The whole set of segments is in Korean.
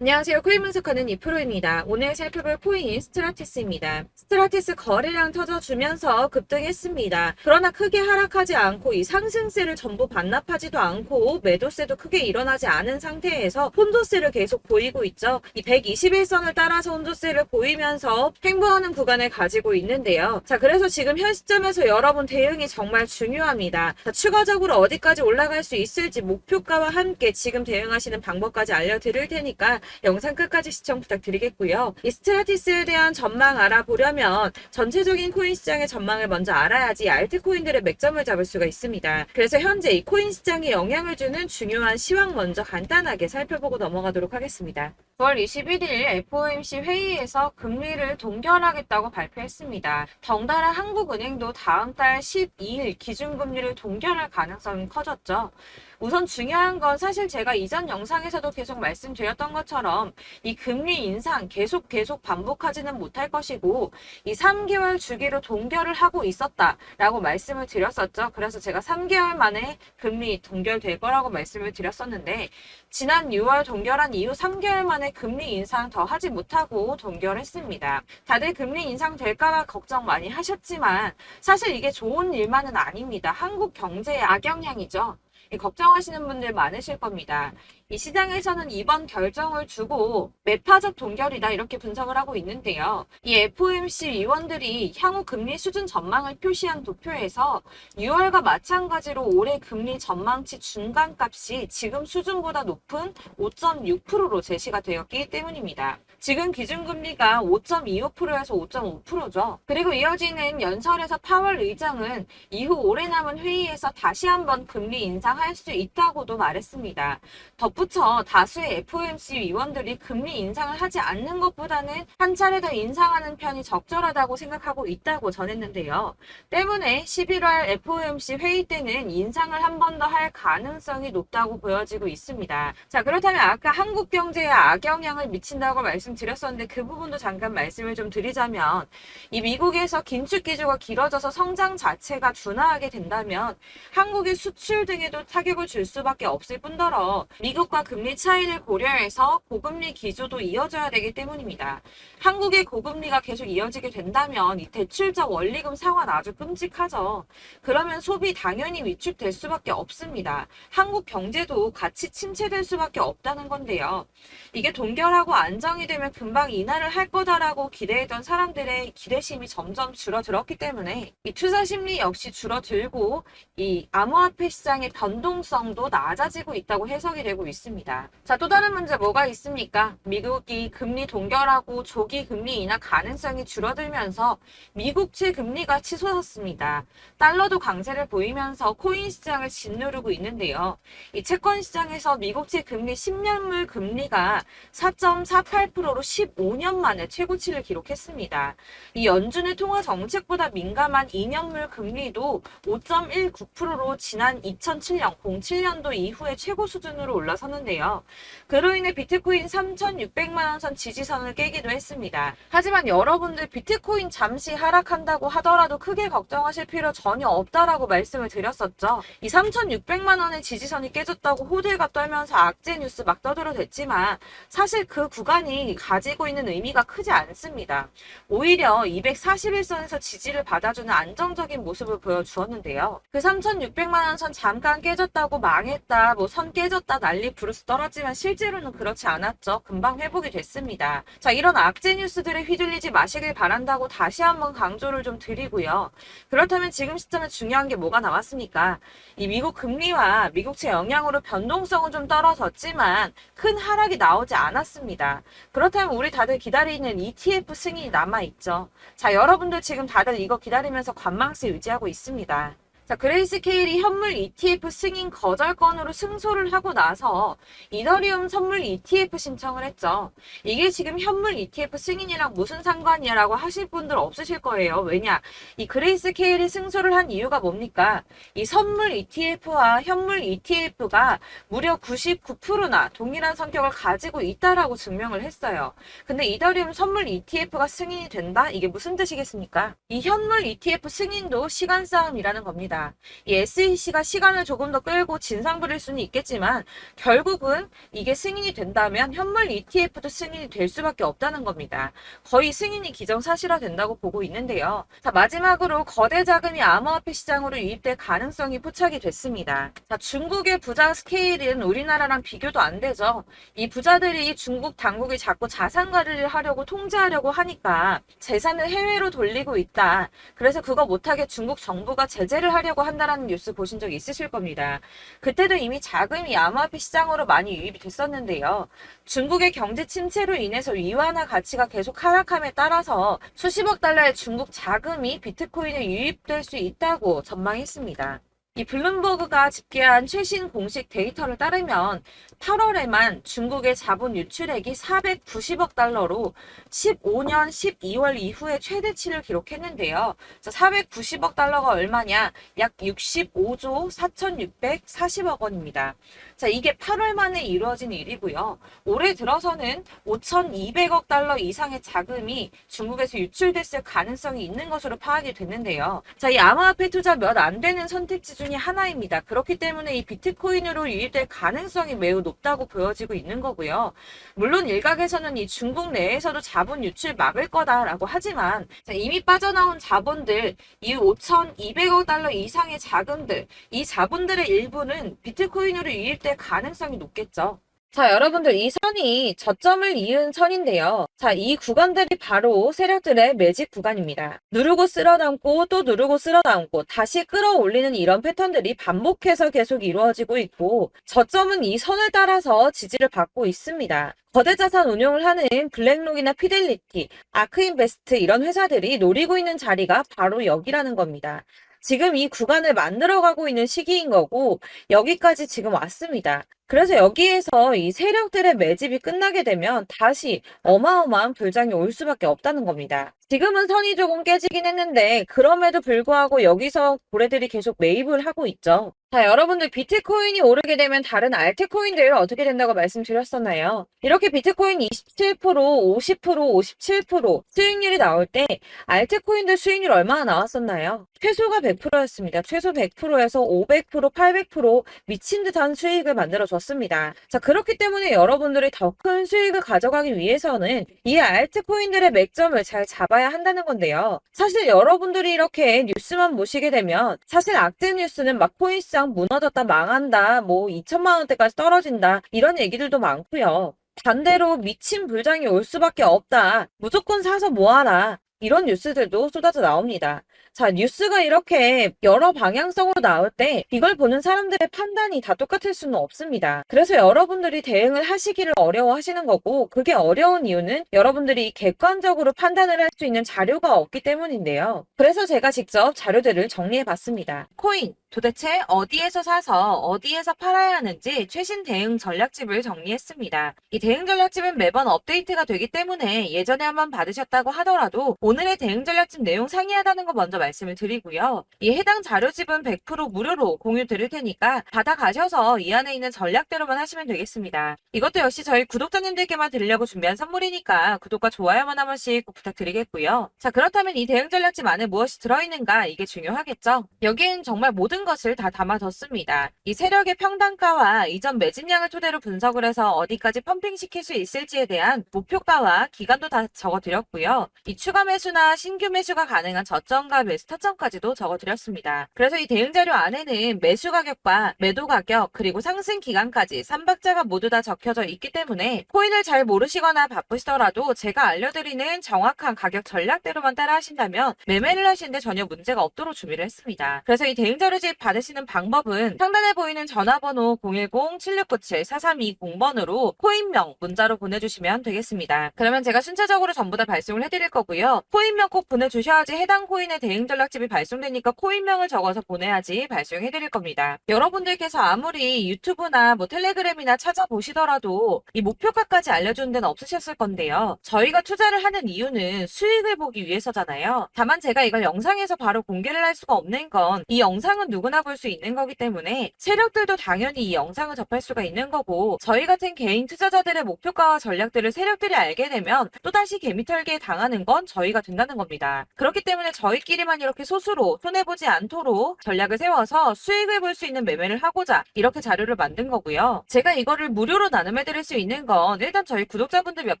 안녕하세요. 코인 분석하는 이프로입니다. 오늘 살펴볼 코인 스트라티스입니다. 스트라티스 거래량 터져주면서 급등했습니다. 그러나 크게 하락하지 않고 이 상승세를 전부 반납하지도 않고 매도세도 크게 일어나지 않은 상태에서 혼조세를 계속 보이고 있죠. 이 121선을 따라서 혼조세를 보이면서 횡보하는 구간을 가지고 있는데요. 자, 그래서 지금 현 시점에서 여러분 대응이 정말 중요합니다. 자, 추가적으로 어디까지 올라갈 수 있을지 목표가와 함께 지금 대응하시는 방법까지 알려드릴 테니까 영상 끝까지 시청 부탁드리겠고요. 이 스트라티스에 대한 전망 알아보려면 전체적인 코인 시장의 전망을 먼저 알아야지 알트코인들의 맥점을 잡을 수가 있습니다. 그래서 현재 이 코인 시장에 영향을 주는 중요한 시황 먼저 간단하게 살펴보고 넘어가도록 하겠습니다. 9월 21일 FOMC 회의에서 금리를 동결하겠다고 발표했습니다. 덩달아 한국은행도 다음 달 12일 기준금리를 동결할 가능성이 커졌죠. 우선 중요한 건 사실 제가 이전 영상에서도 계속 말씀드렸던 것처럼 이 금리 인상 계속 반복하지는 못할 것이고 이 3개월 주기로 동결을 하고 있었다라고 말씀을 드렸었죠. 그래서 제가 3개월 만에 금리 동결될 거라고 말씀을 드렸었는데 지난 6월 동결한 이후 3개월 만에 금리 인상 더 하지 못하고 동결했습니다. 다들 금리 인상 될까봐 걱정 많이 하셨지만 사실 이게 좋은 일만은 아닙니다. 한국 경제에 악영향이죠. 걱정하시는 분들 많으실 겁니다. 이 시장에서는 이번 결정을 두고 매파적 동결이다 이렇게 분석을 하고 있는데요. 이 FOMC 위원들이 향후 금리 수준 전망을 표시한 도표에서 6월과 마찬가지로 올해 금리 전망치 중간값이 지금 수준보다 높은 5.6%로 제시가 되었기 때문입니다. 지금 기준금리가 5.25%에서 5.5%죠. 그리고 이어지는 연설에서 파월 의장은 이후 오래 남은 회의에서 다시 한번 금리 인상할 수 있다고도 말했습니다. 덧붙여 다수의 FOMC 위원들이 금리 인상을 하지 않는 것보다는 한 차례 더 인상하는 편이 적절하다고 생각하고 있다고 전했는데요. 때문에 11월 FOMC 회의 때는 인상을 한 번 더 할 가능성이 높다고 보여지고 있습니다. 자, 그렇다면 아까 한국 경제에 악영향을 미친다고 말씀드렸었는데 그 부분도 잠깐 말씀을 좀 드리자면 이 미국에서 긴축 기조가 길어져서 성장 자체가 둔화하게 된다면 한국의 수출 등에도 타격을 줄 수밖에 없을 뿐더러 미국과 금리 차이를 고려해서 고금리 기조도 이어져야 되기 때문입니다. 한국의 고금리가 계속 이어지게 된다면 이 대출적 원리금 상환 아주 끔찍하죠. 그러면 소비 당연히 위축될 수밖에 없습니다. 한국 경제도 같이 침체될 수밖에 없다는 건데요. 이게 동결하고 안정이 되면 금방 인하를 할 거다라고 기대했던 사람들의 기대심이 점점 줄어들었기 때문에 이 투자 심리 역시 줄어들고 이 암호화폐 시장의 변동성도 낮아지고 있다고 해석이 되고 있습니다. 자, 또 다른 문제 뭐가 있습니까? 미국이 금리 동결하고 조기 금리 인하 가능성이 줄어들면서 미국채 금리가 치솟았습니다. 달러도 강세를 보이면서 코인 시장을 짓누르고 있는데요. 이 채권 시장에서 미국채 금리 10년물 금리가 4.48%로 15년 만에 최고치를 기록했습니다. 이 연준의 통화 정책보다 민감한 2년물 금리도 5.19%로 지난 2007년 07년도 이후에 최고 수준으로 올라섰는데요. 그로 인해 비트코인 3,600만 원 선 지지선을 깨기도 했습니다. 하지만 여러분들 비트코인 잠시 하락한다고 하더라도 크게 걱정하실 필요 전혀 없다라고 말씀을 드렸었죠. 이 3,600만 원의 지지선이 깨졌다고 호들갑 떨면서 악재 뉴스 막 떠들어댔지만 사실 그 구간이 가지고 있는 의미가 크지 않습니다. 오히려 241선에서 지지를 받아주는 안정적인 모습을 보여주었는데요. 그 3,600만 원 선 잠깐 깨졌다고 망했다, 뭐 선 깨졌다 난리 부르스 떨었지만 실제로는 그렇지 않았죠. 금방 회복이 됐습니다. 자, 이런 악재 뉴스들에 휘둘리지 마시길 바란다고 다시 한번 강조를 좀 드리고요. 그렇다면 지금 시점에 중요한 게 뭐가 남았습니까? 이 미국 금리와 미국채 영향으로 변동성은 좀 떨어졌지만 큰 하락이 나오지 않았습니다. 그렇다면 우리 다들 기다리는 ETF 승인이 남아있죠. 자, 여러분들 지금 다들 이거 기다리면서 관망세 유지하고 있습니다. 자, 그레이스케일이 현물 ETF 승인 거절 건으로 승소를 하고 나서 이더리움 선물 ETF 신청을 했죠. 이게 지금 현물 ETF 승인이랑 무슨 상관이야 라고 하실 분들 없으실 거예요. 왜냐? 이 그레이스케일이 승소를 한 이유가 뭡니까? 이 선물 ETF와 현물 ETF가 무려 99%나 동일한 성격을 가지고 있다라고 증명을 했어요. 근데 이더리움 선물 ETF가 승인이 된다? 이게 무슨 뜻이겠습니까? 이 현물 ETF 승인도 시간 싸움이라는 겁니다. 있습니다. 이 SEC가 시간을 조금 더 끌고 진상 부릴 수는 있겠지만 결국은 이게 승인이 된다면 현물 ETF도 승인이 될 수밖에 없다는 겁니다. 거의 승인이 기정사실화 된다고 보고 있는데요. 자, 마지막으로 거대 자금이 암호화폐 시장으로 유입될 가능성이 포착이 됐습니다. 자, 중국의 부자 스케일은 우리나라랑 비교도 안 되죠. 이 부자들이 중국 당국이 자꾸 자산 관리를 하려고 통제하려고 하니까 재산을 해외로 돌리고 있다. 그래서 그거 못하게 중국 정부가 제재를 하려고 한다라는 뉴스 보신 적 있으실 겁니다. 그때도 이미 자금이 암호화폐 시장으로 많이 유입이 됐었는데요. 중국의 경제 침체로 인해서 위안화 가치가 계속 하락함에 따라서 수십억 달러의 중국 자금이 비트코인에 유입될 수 있다고 전망했습니다. 이 블룸버그가 집계한 최신 공식 데이터를 따르면 8월에만 중국의 자본 유출액이 490억 달러로 15년 12월 이후에 최대치를 기록했는데요. 490억 달러가 얼마냐? 약 65조 4,640억 원입니다. 자, 이게 8월 만에 이루어진 일이고요. 올해 들어서는 5,200억 달러 이상의 자금이 중국에서 유출됐을 가능성이 있는 것으로 파악이 됐는데요. 자, 이 암호화폐 투자 몇 안 되는 선택지 중에 하나입니다. 그렇기 때문에 이 비트코인으로 유입될 가능성이 매우 높다고 보여지고 있는 거고요. 물론 일각에서는 이 중국 내에서도 자본 유출 막을 거다라고 하지만 이미 빠져나온 자본들, 이 5,200억 달러 이상의 자금들, 이 자본들의 일부는 비트코인으로 유입될 가능성이 높겠죠. 자, 여러분들 이 선이 저점을 이은 선인데요. 자, 이 구간들이 바로 세력들의 매직 구간입니다. 누르고 쓸어담고 또 누르고 쓸어담고 다시 끌어올리는 이런 패턴들이 반복해서 계속 이루어지고 있고 저점은 이 선을 따라서 지지를 받고 있습니다. 거대 자산 운용을 하는 블랙록이나 피델리티, 아크인베스트 이런 회사들이 노리고 있는 자리가 바로 여기라는 겁니다. 지금 이 구간을 만들어가고 있는 시기인 거고 여기까지 지금 왔습니다. 그래서 여기에서 이 세력들의 매집이 끝나게 되면 다시 어마어마한 불장이 올 수밖에 없다는 겁니다. 지금은 선이 조금 깨지긴 했는데 그럼에도 불구하고 여기서 고래들이 계속 매입을 하고 있죠. 자, 여러분들 비트코인이 오르게 되면 다른 알트코인들 어떻게 된다고 말씀드렸었나요? 이렇게 비트코인 27%, 50%, 57% 수익률이 나올 때 알트코인들 수익률 얼마나 나왔었나요? 최소가 100%였습니다. 최소 100%에서 500%, 800% 미친 듯한 수익을 만들어줬습니다. 자, 그렇기 때문에 여러분들이 더 큰 수익을 가져가기 위해서는 이 알트코인들의 맥점을 잘 잡아야 한다는 건데요. 사실 여러분들이 이렇게 뉴스만 보시게 되면 사실 악재 뉴스는 막 코인 시장 무너졌다, 망한다, 뭐 2천만 원대까지 떨어진다 이런 얘기들도 많고요. 반대로 미친 불장이 올 수밖에 없다. 무조건 사서 모아라. 이런 뉴스들도 쏟아져 나옵니다. 자, 뉴스가 이렇게 여러 방향성으로 나올 때 이걸 보는 사람들의 판단이 다 똑같을 수는 없습니다. 그래서 여러분들이 대응을 하시기를 어려워하시는 거고 그게 어려운 이유는 여러분들이 객관적으로 판단을 할 수 있는 자료가 없기 때문인데요. 그래서 제가 직접 자료들을 정리해 봤습니다. 코인 도대체 어디에서 사서 어디에서 팔아야 하는지 최신 대응 전략집을 정리했습니다. 이 대응 전략집은 매번 업데이트가 되기 때문에 예전에 한번 받으셨다고 하더라도 오늘의 대응 전략집 내용 상이하다는 거 먼저 말씀을 드리고요. 이 해당 자료집은 100% 무료로 공유 드릴 테니까 받아가셔서 이 안에 있는 전략대로만 하시면 되겠습니다. 이것도 역시 저희 구독자님들께만 드리려고 준비한 선물이니까 구독과 좋아요만 한 번씩 꼭 부탁드리겠고요. 자, 그렇다면 이 대응 전략집 안에 무엇이 들어있는가 이게 중요하겠죠. 여기엔 정말 모든 것을 다 담아뒀습니다. 이 세력의 평단가와 이전 매집량을 토대로 분석을 해서 어디까지 펌핑시킬 수 있을지에 대한 목표가와 기간도 다 적어드렸고요. 이 추가 매수나 신규 매수가 가능한 저점과 매수 타점까지도 적어드렸습니다. 그래서 이 대응 자료 안에는 매수 가격과 매도 가격 그리고 상승 기간까지 3박자가 모두 다 적혀져 있기 때문에 코인을 잘 모르시거나 바쁘시더라도 제가 알려드리는 정확한 가격 전략대로만 따라 하신다면 매매를 하시는데 전혀 문제가 없도록 준비를 했습니다. 그래서 이 대응 자료집 받으시는 방법은 상단에 보이는 전화번호 010-7697-4320번으로 코인명 문자로 보내주시면 되겠습니다. 그러면 제가 순차적으로 전부 다 발송을 해드릴 거고요. 코인명 꼭 보내주셔야지 해당 코인의 대응 전략집이 발송되니까 코인명을 적어서 보내야지 발송해드릴 겁니다. 여러분들께서 아무리 유튜브나 뭐 텔레그램이나 찾아보시더라도 이 목표가까지 알려주는 데는 없으셨을 건데요. 저희가 투자를 하는 이유는 수익을 보기 위해서잖아요. 다만 제가 이걸 영상에서 바로 공개를 할 수가 없는 건 이 영상은 누구나 볼 수 있는 거기 때문에 세력들도 당연히 이 영상을 접할 수가 있는 거고 저희 같은 개인 투자자들의 목표가와 전략들을 세력들이 알게 되면 또다시 개미털기에 당하는 건 저희 저희가 된다는 겁니다. 그렇기 때문에 저희끼리만 이렇게 소수로 손해보지 않도록 전략을 세워서 수익을 볼 수 있는 매매를 하고자 이렇게 자료를 만든 거고요. 제가 이거를 무료로 나눔해드릴 수 있는 건 일단 저희 구독자분들 몇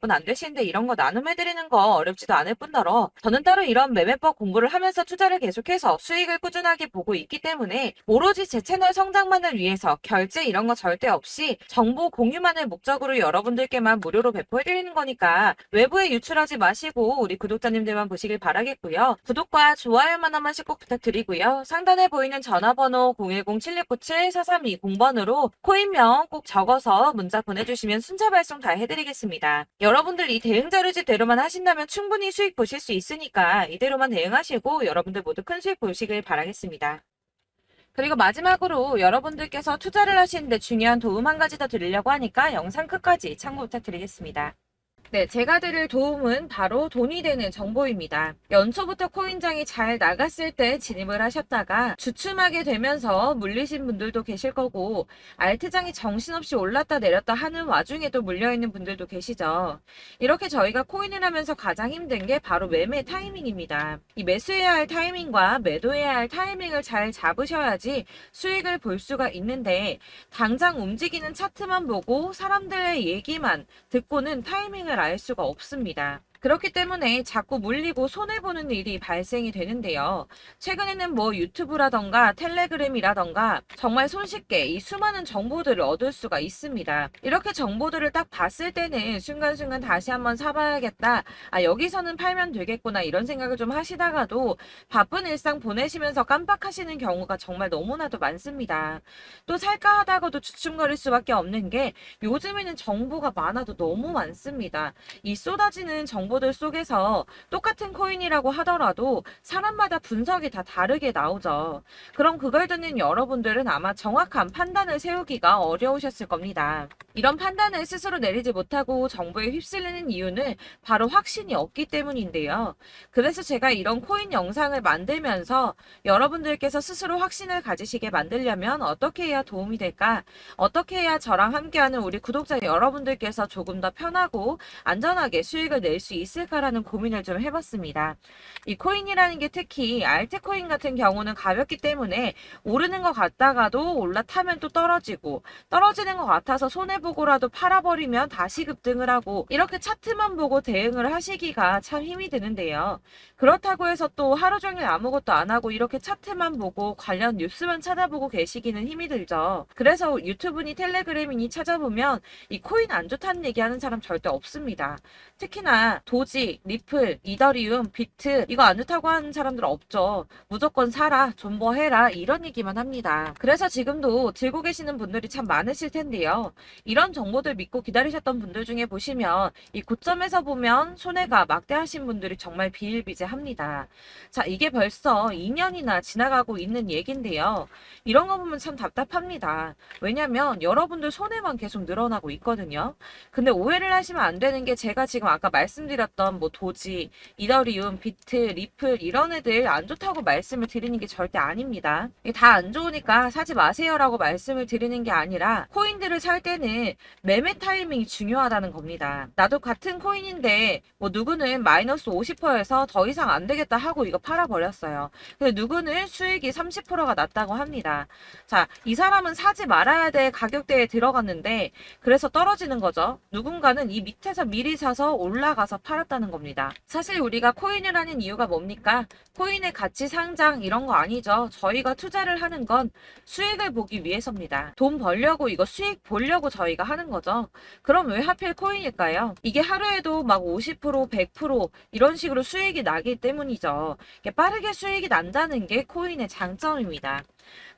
분 안 되시는데 이런 거 나눔해드리는 거 어렵지도 않을 뿐더러 저는 따로 이런 매매법 공부를 하면서 투자를 계속해서 수익을 꾸준하게 보고 있기 때문에 오로지 제 채널 성장만을 위해서 결제 이런 거 절대 없이 정보 공유만을 목적으로 여러분들께만 무료로 배포해드리는 거니까 외부에 유출하지 마시고 우리 구독자님들만 보시길 바라겠고요. 구독과 좋아요만 한 번씩 꼭 부탁드리고요. 상단에 보이는 전화번호 010-7697-4320번으로 코인명 꼭 적어서 문자 보내주시면 순차 발송 다 해드리겠습니다. 여러분들 이 대응 자료집대로만 하신다면 충분히 수익 보실 수 있으니까 이대로만 대응하시고 여러분들 모두 큰 수익 보시길 바라겠습니다. 그리고 마지막으로 여러분들께서 투자를 하시는데 중요한 도움 한 가지 더 드리려고 하니까 영상 끝까지 참고 부탁드리겠습니다. 네, 제가 드릴 도움은 바로 돈이 되는 정보입니다. 연초부터 코인장이 잘 나갔을 때 진입을 하셨다가 주춤하게 되면서 물리신 분들도 계실 거고 알트장이 정신없이 올랐다 내렸다 하는 와중에도 물려있는 분들도 계시죠. 이렇게 저희가 코인을 하면서 가장 힘든 게 바로 매매 타이밍입니다. 이 매수해야 할 타이밍과 매도해야 할 타이밍을 잘 잡으셔야지 수익을 볼 수가 있는데 당장 움직이는 차트만 보고 사람들의 얘기만 듣고는 타이밍을 알 수가 없습니다. 그렇기 때문에 자꾸 물리고 손해보는 일이 발생이 되는데요. 최근에는 뭐 유튜브라던가 텔레그램이라던가 정말 손쉽게 이 수많은 정보들을 얻을 수가 있습니다. 이렇게 정보들을 딱 봤을 때는 순간순간 다시 한번 사봐야겠다. 아, 여기서는 팔면 되겠구나 이런 생각을 좀 하시다가도 바쁜 일상 보내시면서 깜빡하시는 경우가 정말 너무나도 많습니다. 또 살까 하다가도 주춤거릴 수밖에 없는 게 요즘에는 정보가 많아도 너무 많습니다. 이 쏟아지는 정보들 속에서 똑같은 코인이라고 하더라도 사람마다 분석이 다 다르게 나오죠. 그럼 그걸 듣는 여러분들은 아마 정확한 판단을 세우기가 어려우셨을 겁니다. 이런 판단을 스스로 내리지 못하고 정보에 휩쓸리는 이유는 바로 확신이 없기 때문인데요. 그래서 제가 이런 코인 영상을 만들면서 여러분들께서 스스로 확신을 가지시게 만들려면 어떻게 해야 도움이 될까? 어떻게 해야 저랑 함께하는 우리 구독자 여러분들께서 조금 더 편하고 안전하게 수익을 낼 수 있을까라는 고민을 좀 해봤습니다. 이 코인이라는 게 특히 알트코인 같은 경우는 가볍기 때문에 오르는 것 같다가도 올라타면 또 떨어지고 떨어지는 것 같아서 손해보고라도 팔아버리면 다시 급등을 하고 이렇게 차트만 보고 대응을 하시기가 참 힘이 드는데요. 그렇다고 해서 또 하루 종일 아무것도 안 하고 이렇게 차트만 보고 관련 뉴스만 찾아보고 계시기는 힘이 들죠. 그래서 유튜브니 텔레그램이니 찾아보면 이 코인 안 좋다는 얘기하는 사람 절대 없습니다. 특히나 도지, 리플, 이더리움, 비트 이거 안 좋다고 하는 사람들 없죠. 무조건 사라, 존버해라 이런 얘기만 합니다. 그래서 지금도 들고 계시는 분들이 참 많으실 텐데요. 이런 정보들 믿고 기다리셨던 분들 중에 보시면 이 고점에서 보면 손해가 막대하신 분들이 정말 비일비재합니다. 자, 이게 벌써 2년이나 지나가고 있는 얘긴데요. 이런 거 보면 참 답답합니다. 왜냐면 여러분들 손해만 계속 늘어나고 있거든요. 근데 오해를 하시면 안 되는 게 제가 지금 아까 말씀드렸던 뭐 도지, 이더리움, 비트, 리플 이런 애들 안 좋다고 말씀을 드리는 게 절대 아닙니다. 다 안 좋으니까 사지 마세요라고 말씀을 드리는 게 아니라 코인들을 살 때는 매매 타이밍이 중요하다는 겁니다. 나도 같은 코인인데 뭐 누구는 마이너스 50%에서 더 이상 안 되겠다 하고 이거 팔아버렸어요. 근데 누구는 수익이 30%가 났다고 합니다. 자, 이 사람은 사지 말아야 될 가격대에 들어갔는데 그래서 떨어지는 거죠. 누군가는 이 밑에서 미리 사서 올라가서 팔았다는 겁니다. 사실 우리가 코인을 하는 이유가 뭡니까? 코인의 가치 상장 이런 거 아니죠. 저희가 투자를 하는 건 수익을 보기 위해서입니다. 돈 벌려고 이거 수익 보려고 저희가 하는 거죠. 그럼 왜 하필 코인일까요? 이게 하루에도 막 50%, 100% 이런 식으로 수익이 나기 때문이죠. 빠르게 수익이 난다는 게 코인의 장점입니다.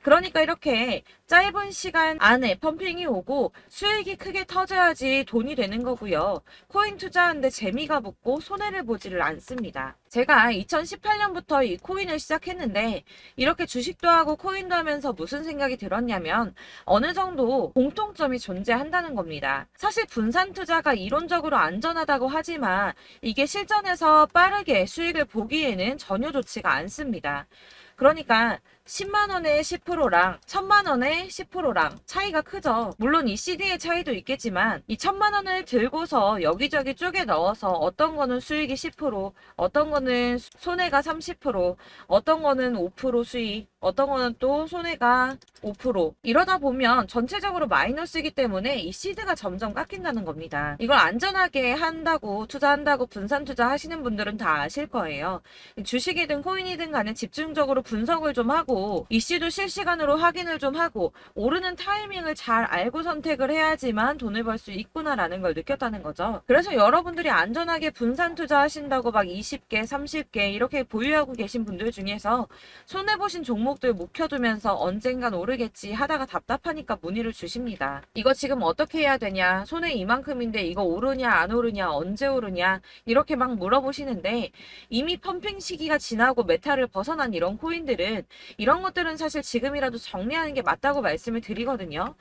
그러니까 이렇게 짧은 시간 안에 펌핑이 오고 수익이 크게 터져야지 돈이 되는 거고요. 코인 투자하는데 재미가 붙고 손해를 보지를 않습니다. 제가 2018년부터 이 코인을 시작했는데 이렇게 주식도 하고 코인도 하면서 무슨 생각이 들었냐면 어느 정도 공통점이 존재한다는 겁니다. 사실 분산 투자가 이론적으로 안전하다고 하지만 이게 실전에서 빠르게 수익을 보기에는 전혀 좋지가 않습니다. 그러니까 10만원에 10%랑 1000만원에 10%랑 차이가 크죠. 물론 이 CD의 차이도 있겠지만 이 1000만원을 들고서 여기저기 쪼개 넣어서 어떤 거는 수익이 10%, 어떤 거는 손해가 30%, 어떤 거는 5% 수익, 어떤 거는 또 손해가 5%. 이러다 보면 전체적으로 마이너스이기 때문에 이 시드가 점점 깎인다는 겁니다. 이걸 안전하게 한다고 투자한다고 분산 투자하시는 분들은 다 아실 거예요. 주식이든 코인이든 간에 집중적으로 분석을 좀 하고 이슈도 실시간으로 확인을 좀 하고 오르는 타이밍을 잘 알고 선택을 해야지만 돈을 벌 수 있구나라는 걸 느꼈다는 거죠. 그래서 여러분들이 안전하게 분산 투자하신다고 막 20개, 30개 이렇게 보유하고 계신 분들 중에서 손해보신 종목들 묵혀두면서 언젠간 오르겠지 하다가 답답하니까 문의를 주십니다. 이거 지금 어떻게 해야 되냐? 손해 이만큼인데 이거 오르냐 안 오르냐 언제 오르냐 이렇게 막 물어보시는데 이미 펌핑 시기가 지나고 메타를 벗어난 이런 코인들은 이런 것들은 사실 지금이라도 정리하는 게 맞다고 말씀을 드리거든요.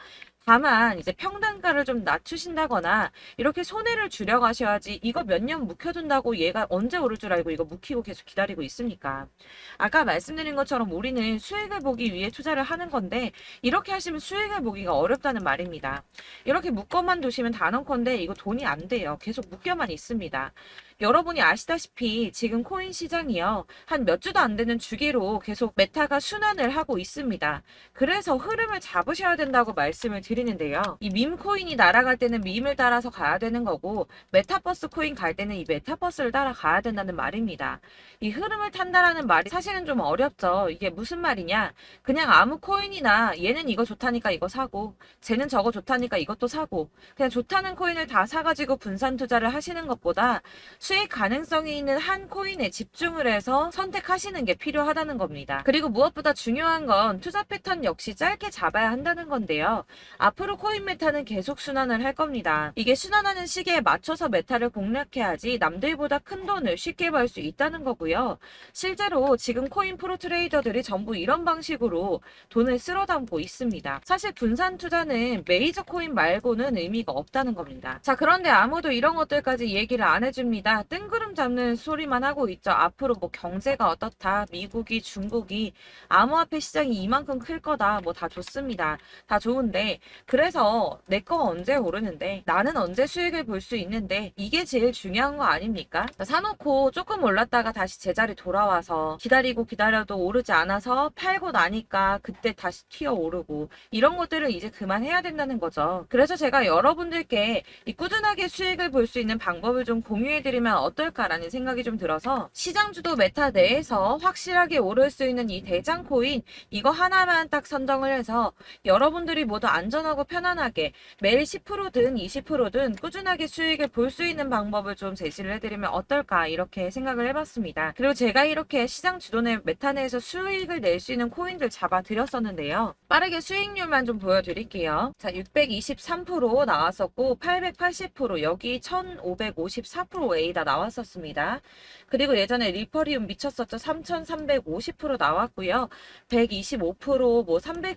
다만 이제 평단가를 좀 낮추신다거나 이렇게 손해를 줄여가셔야지 이거 몇 년 묵혀둔다고 얘가 언제 오를 줄 알고 이거 묵히고 계속 기다리고 있습니까? 아까 말씀드린 것처럼 우리는 수익을 보기 위해 투자를 하는 건데 이렇게 하시면 수익을 보기가 어렵다는 말입니다. 이렇게 묶어만 두시면 단언컨대 이거 돈이 안 돼요. 계속 묶여만 있습니다. 여러분이 아시다시피 지금 코인 시장이요. 한 몇 주도 안 되는 주기로 계속 메타가 순환을 하고 있습니다. 그래서 흐름을 잡으셔야 된다고 말씀을 드리는데요. 이 밈 코인이 날아갈 때는 밈을 따라서 가야 되는 거고 메타버스 코인 갈 때는 이 메타버스를 따라가야 된다는 말입니다. 이 흐름을 탄다라는 말이 사실은 좀 어렵죠. 이게 무슨 말이냐? 그냥 아무 코인이나 얘는 이거 좋다니까 이거 사고 쟤는 저거 좋다니까 이것도 사고 그냥 좋다는 코인을 다 사가지고 분산 투자를 하시는 것보다 수익 가능성이 있는 한 코인에 집중을 해서 선택하시는 게 필요하다는 겁니다. 그리고 무엇보다 중요한 건 투자 패턴 역시 짧게 잡아야 한다는 건데요. 앞으로 코인 메타는 계속 순환을 할 겁니다. 이게 순환하는 시기에 맞춰서 메타를 공략해야지 남들보다 큰 돈을 쉽게 벌 수 있다는 거고요. 실제로 지금 코인 프로 트레이더들이 전부 이런 방식으로 돈을 쓸어 담고 있습니다. 사실 분산 투자는 메이저 코인 말고는 의미가 없다는 겁니다. 자, 그런데 아무도 이런 것들까지 얘기를 안 해줍니다. 뜬구름 잡는 소리만 하고 있죠. 앞으로 뭐 경제가 어떻다, 미국이, 중국이, 암호화폐 시장이 이만큼 클 거다, 뭐 다 좋습니다. 다 좋은데 그래서 내 거 언제 오르는데 나는 언제 수익을 볼 수 있는데 이게 제일 중요한 거 아닙니까? 사놓고 조금 올랐다가 다시 제자리 돌아와서 기다리고 기다려도 오르지 않아서 팔고 나니까 그때 다시 튀어 오르고 이런 것들을 이제 그만해야 된다는 거죠. 그래서 제가 여러분들께 이 꾸준하게 수익을 볼 수 있는 방법을 좀 공유해드리면 어떨까라는 생각이 좀 들어서 시장주도 메타 내에서 확실하게 오를 수 있는 이 대장 코인 이거 하나만 딱 선정을 해서 여러분들이 모두 안전하고 편안하게 매일 10%든 20%든 꾸준하게 수익을 볼 수 있는 방법을 좀 제시를 해드리면 어떨까 이렇게 생각을 해봤습니다. 그리고 제가 이렇게 시장 주도내 메타 내에서 수익을 낼 수 있는 코인들 잡아드렸었는데요. 빠르게 수익률만 좀 보여드릴게요. 자, 623% 나왔었고 880% 여기 1554% 다 나왔었습니다. 그리고 예전에 리퍼리움 미쳤었죠. 3350% 나왔고요. 125%, 뭐 300%,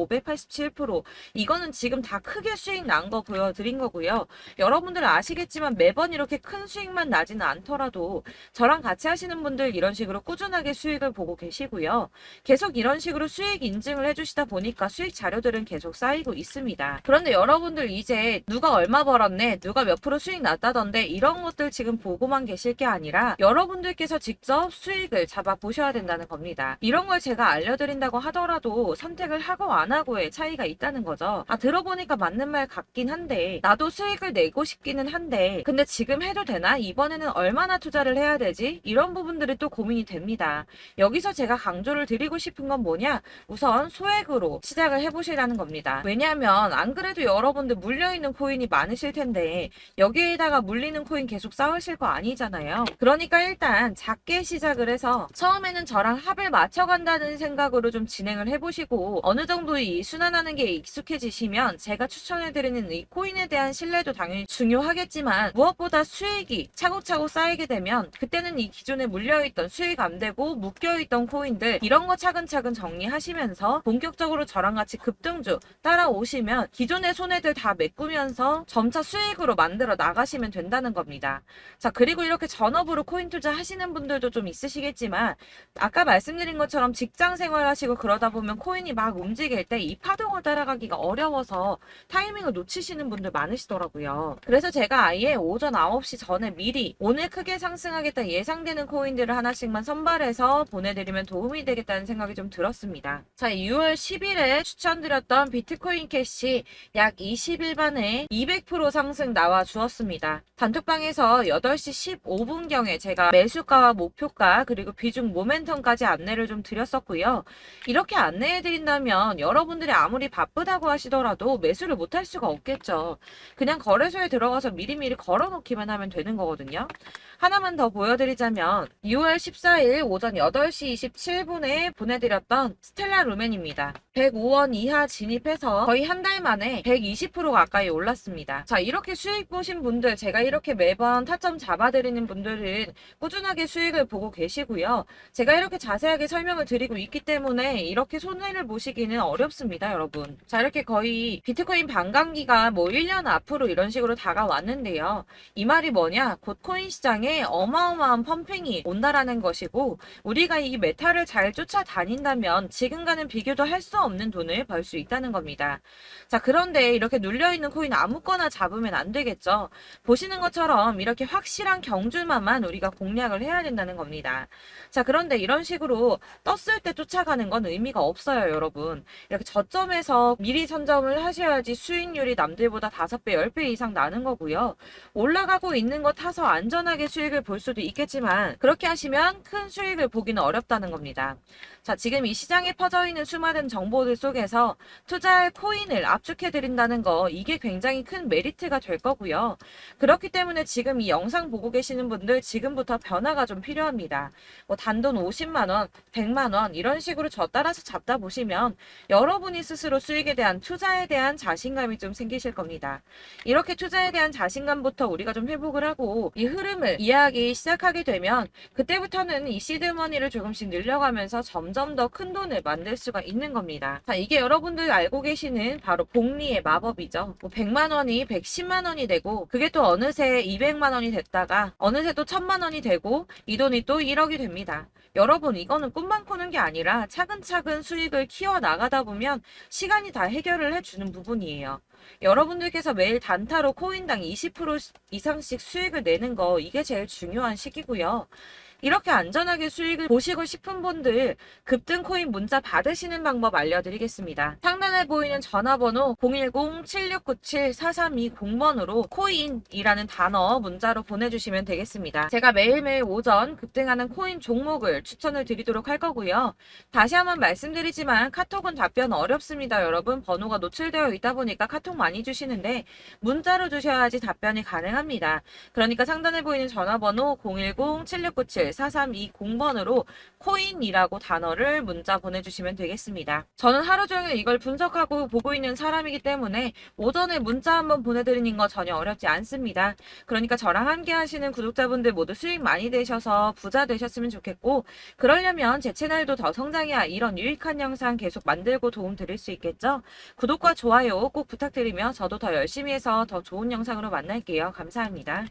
587% 이거는 지금 다 크게 수익 난 거 보여드린 거고요. 여러분들 아시겠지만 매번 이렇게 큰 수익만 나지는 않더라도 저랑 같이 하시는 분들 이런 식으로 꾸준하게 수익을 보고 계시고요. 계속 이런 식으로 수익 인증을 해주시다 보니까 수익 자료들은 계속 쌓이고 있습니다. 그런데 여러분들 이제 누가 얼마 벌었네, 누가 몇 프로 수익 났다던데 이런 것들 지금 보고만 계실 게 아니라 여러분들께서 직접 수익을 잡아 보셔야 된다는 겁니다. 이런 걸 제가 알려드린다고 하더라도 선택을 하고 안 하고의 차이가 있다는 거죠. 아, 들어보니까 맞는 말 같긴 한데 나도 수익을 내고 싶기는 한데 근데 지금 해도 되나? 이번에는 얼마나 투자를 해야 되지? 이런 부분들이 또 고민이 됩니다. 여기서 제가 강조를 드리고 싶은 건 뭐냐? 우선 소액으로 시작을 해보시라는 겁니다. 왜냐하면 안 그래도 여러분들 물려있는 코인이 많으실 텐데 여기에다가 물리는 코인 계속 쌓으실 거 아니잖아요. 그러니까 일단 작게 시작을 해서 처음에는 저랑 합을 맞춰간다는 생각으로 좀 진행을 해보시고 어느 정도 이 순환하는 게 익숙해지 좋아지시면 제가 추천해드리는 이 코인에 대한 신뢰도 당연히 중요하겠지만 무엇보다 수익이 차곡차곡 쌓이게 되면 그때는 이 기존에 물려있던 수익 안 되고 묶여있던 코인들 이런 거 차근차근 정리하시면서 본격적으로 저랑 같이 급등주 따라오시면 기존의 손해들 다 메꾸면서 점차 수익으로 만들어 나가시면 된다는 겁니다. 자, 그리고 이렇게 전업으로 코인 투자 하시는 분들도 좀 있으시겠지만 아까 말씀드린 것처럼 직장 생활하시고 그러다 보면 코인이 막 움직일 때 이 파동을 따라가기가 어려워서 타이밍을 놓치시는 분들 많으시더라고요. 그래서 제가 아예 오전 9시 전에 미리 오늘 크게 상승하겠다 예상되는 코인들을 하나씩만 선발해서 보내드리면 도움이 되겠다는 생각이 좀 들었습니다. 자, 6월 10일에 추천드렸던 비트코인 캐시 약 20일 만에 200% 상승 나와 주었습니다. 단톡방에서 8시 15분경에 제가 매수가와 목표가 그리고 비중 모멘텀까지 안내를 좀 드렸었고요. 이렇게 안내해드린다면 여러분들이 아무리 바쁘다고 하시더라도 매수를 못할 수가 없겠죠. 그냥 거래소에 들어가서 미리미리 걸어놓기만 하면 되는 거거든요. 하나만 더 보여드리자면 6월 14일 오전 8시 27분에 보내드렸던 스텔라 루멘입니다. 105원 이하 진입해서 거의 한 달 만에 120% 가까이 올랐습니다. 자, 이렇게 수익 보신 분들, 제가 이렇게 매번 타점 잡아드리는 분들은 꾸준하게 수익을 보고 계시고요. 제가 이렇게 자세하게 설명을 드리고 있기 때문에 이렇게 손해를 보시기는 어렵습니다, 여러분. 자, 이렇게 거의 비트코인 반감기가 뭐 1년 앞으로 이런 식으로 다가왔는데요. 이 말이 뭐냐? 곧 코인 시장에 어마어마한 펌핑이 온다라는 것이고 우리가 이 메타를 잘 쫓아다닌다면 지금과는 비교도 할 수 없는 돈을 벌 수 있다는 겁니다. 자, 그런데 이렇게 눌려있는 코인 아무거나 잡으면 안 되겠죠. 보시는 것처럼 이렇게 확실한 경주만만 우리가 공략을 해야 된다는 겁니다. 자, 그런데 이런 식으로 떴을 때 쫓아가는 건 의미가 없어요, 여러분. 이렇게 저점에서 미리 선점을 하셔야지 수익률이 남들보다 5배, 10배 이상 나는 거고요. 올라가고 있는 거 타서 안전하게 수익을 볼 수도 있겠지만 그렇게 하시면 큰 수익을 보기는 어렵다는 겁니다. 자, 지금 이 시장에 퍼져 있는 수많은 정보들 속에서 투자할 코인을 압축해 드린다는 거 이게 굉장히 큰 메리트가 될 거고요. 그렇기 때문에 지금 이 영상 보고 계시는 분들 지금부터 변화가 좀 필요합니다. 뭐 단돈 50만 원, 100만 원 이런 식으로 저 따라서 잡다 보시면 여러분이 스스로 수익에 대한 투자에 대한 자신감이 좀 생기실 겁니다. 이렇게 투자에 대한 자신감부터 우리가 좀 회복을 하고 이 흐름을 이해하기 시작하게 되면 그때부터는 이 시드머니를 조금씩 늘려가면서 점점 더 큰 돈을 만들 수가 있는 겁니다. 자, 이게 여러분들 알고 계시는 바로 복리의 마법이죠. 뭐 100만 원이 110만 원이 되고 그게 또 어느새 200만 원이 됐다가 어느새 또 1000만 원이 되고 이 돈이 또 1억이 됩니다. 여러분, 이거는 꿈만 꾸는 게 아니라 차근차근 수익을 키워 나가다 보면 시간이 다 해결을 해주는 부분이에요. 여러분들께서 매일 단타로 코인당 20% 이상씩 수익을 내는 거 이게 제일 중요한 시기고요. 이렇게 안전하게 수익을 보시고 싶은 분들 급등 코인 문자 받으시는 방법 알려드리겠습니다. 상단에 보이는 전화번호 010-7697-4320번으로 코인이라는 단어 문자로 보내주시면 되겠습니다. 제가 매일매일 오전 급등하는 코인 종목을 추천을 드리도록 할 거고요. 다시 한번 말씀드리지만 카톡은 답변 어렵습니다. 여러분, 번호가 노출되어 있다 보니까 카톡 많이 주시는데 문자로 주셔야지 답변이 가능합니다. 그러니까 상단에 보이는 전화번호 010-7697-4320번으로 코인이라고 단어를 문자 보내주시면 되겠습니다. 저는 하루 종일 이걸 분석하고 보고 있는 사람이기 때문에 오전에 문자 한번 보내드리는 거 전혀 어렵지 않습니다. 그러니까 저랑 함께 하시는 구독자분들 모두 수익 많이 되셔서 부자 되셨으면 좋겠고 그러려면 제 채널도 더 성장해야 이런 유익한 영상 계속 만들고 도움 드릴 수 있겠죠? 구독과 좋아요 꼭 부탁드리며 저도 더 열심히 해서 더 좋은 영상으로 만날게요. 감사합니다.